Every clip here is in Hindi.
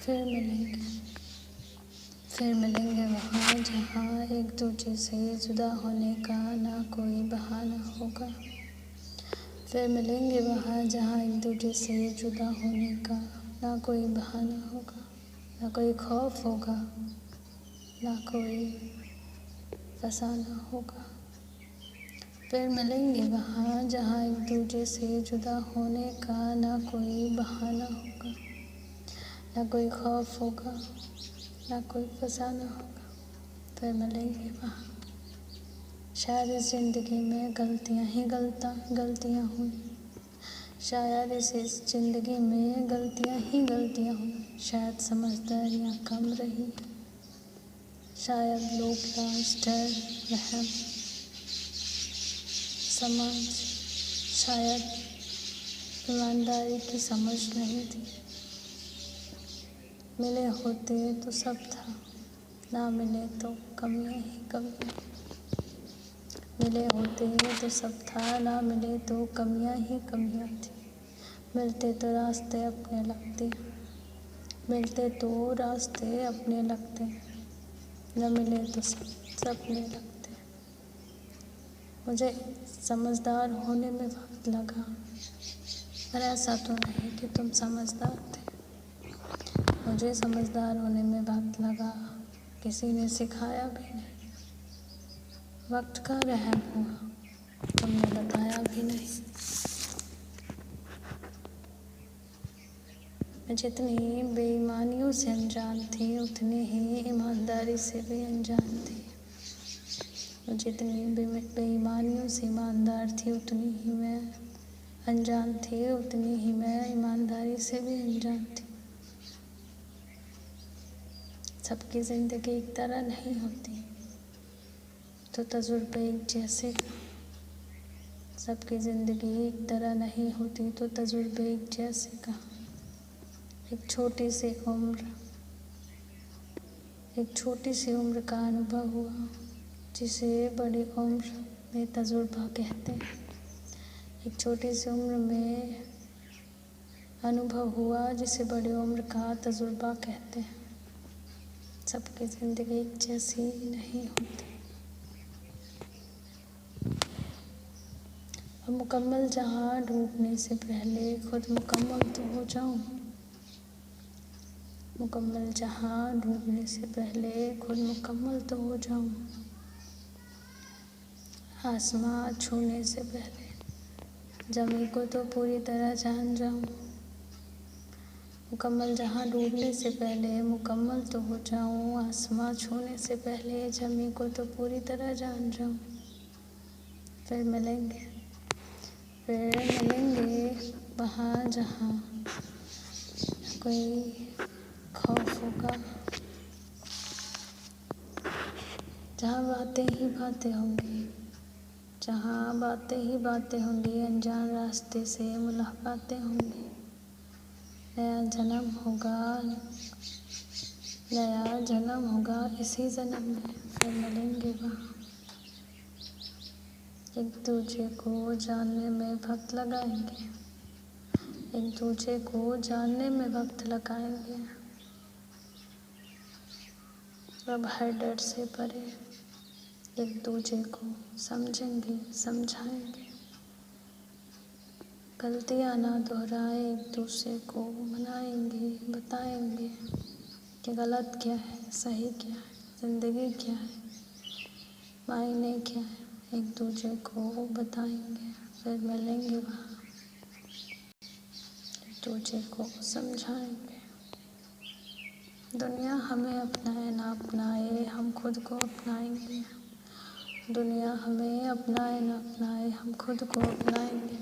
फिर मिलेंगे। फिर मिलेंगे वहाँ जहाँ एक दूजे से जुदा होने का ना कोई बहाना होगा। फिर मिलेंगे वहाँ जहाँ एक दूजे से जुदा होने का ना कोई बहाना होगा, ना कोई खौफ होगा, ना कोई फसाना होगा। फिर मिलेंगे वहाँ जहाँ एक दूजे से जुदा होने का ना कोई बहाना होगा, ना कोई खौफ होगा, ना कोई फसाना होगा। फिर मिलेंगे वहाँ। शायद इस ज़िंदगी में गलतियाँ ही गलतियाँ हुई। शायद इस ज़िंदगी में गलतियाँ ही गलतियाँ हुई। शायद समझदारियाँ कम रही। शायद लोग लाज, डर, रहम, समाज, शायद ईमानदारी की समझ नहीं थी। मिले होते तो सब था, ना मिले तो कमियाँ ही कमियाँ। मिले होते तो सब था, ना मिले तो कमियाँ ही कमियाँ थी। मिलते तो रास्ते अपने लगते, मिलते तो रास्ते अपने लगते, न मिले तो सपने लगते। मुझे समझदार होने में वक्त लगा, पर ऐसा तो नहीं कि तुम समझदार थे। मुझे समझदार होने में वक्त लगा, किसी ने सिखाया भी नहीं। वक्त का रहम हुआ, तुमने बताया भी नहीं। मैं जितनी बेईमानियों से अनजान थी, उतनी ही ईमानदारी से भी अनजान थी। मैं जितनी बेईमानियों से ईमानदार थी, उतनी ही मैं अनजान थी, उतनी ही मैं ईमानदारी से भी अनजान थी। सबकी ज़िंदगी एक तरह नहीं होती, तो तजुर्बे एक जैसे। सबकी ज़िंदगी एक तरह नहीं होती, तो तजुर्बे एक जैसे का। एक छोटी सी उम्र का अनुभव हुआ, जिसे बड़ी उम्र में तजुर्बा कहते हैं। एक छोटी सी उम्र में अनुभव हुआ, जिसे बड़ी उम्र का तजुर्बा कहते हैं। सबकी ज़िंदगी एक जैसी नहीं होती। अब मुकम्मल जहाँ डूबने से पहले खुद मुकम्मल तो हो जाऊं। मुकम्मल जहाँ डूबने से पहले खुद मुकम्मल तो हो जाऊं। आसमां छूने से पहले ज़मीं को तो पूरी तरह जान जाऊं। मुकम्मल जहाँ डूबने से पहले मुकम्मल तो हो जाऊं। आसमां छूने से पहले ज़मीं को तो पूरी तरह जान जाऊं। फिर मिलेंगे वहाँ जहाँ कोई खौफ होगा, जहाँ बातें ही बातें होंगी, जहाँ बातें ही बातें होंगी, अनजान रास्ते से मुलाकातें होंगी। नया जन्म होगा इसी जन्म में। फिर मिलेंगे वहाँ। एक दूजे को जानने में वक्त लगाएंगे, एक दूजे को जानने में वक्त लगाएंगे। अब हर डर से परे एक दूजे को समझेंगे, समझाएंगे। गलतियाँ ना दोहराए, एक दूसरे को मनाएंगे, बताएंगे कि गलत क्या है, सही क्या है, ज़िंदगी क्या है, मायने क्या है। एक दूजे को बताएंगे। फिर मिलेंगे वहाँ, एक दूजे को समझाएंगे। दुनिया हमें अपनाए ना अपनाए, हम खुद को अपनाएंगे। दुनिया हमें अपनाए ना अपनाए, हम खुद को अपनाएंगे।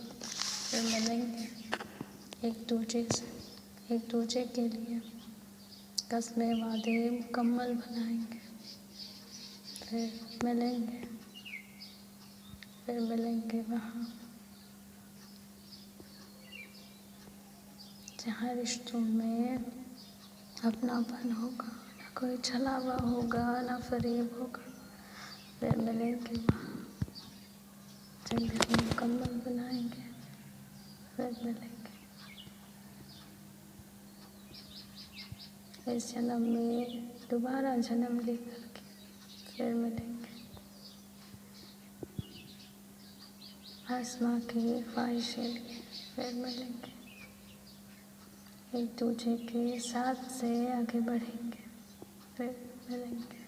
फिर मिलेंगे एक दूजे के लिए कस्में वादे मुकम्मल बनाएंगे। फिर मिलेंगे वहाँ जहाँ रिश्तों में अपनापन होगा, ना कोई छलावा होगा, ना फरेब होगा। फिर मिलेंगे वहाँ, ज़िंदगी मुकम्मल बनाएंगे। फिर मिलेंगे। इस जन्म में दोबारा जन्म लेकर के फिर मिलेंगे। आसमां की ख्वाहिशें लिए फिर मिलेंगे। एक दूसरे के साथ से आगे बढ़ेंगे, फिर मिलेंगे।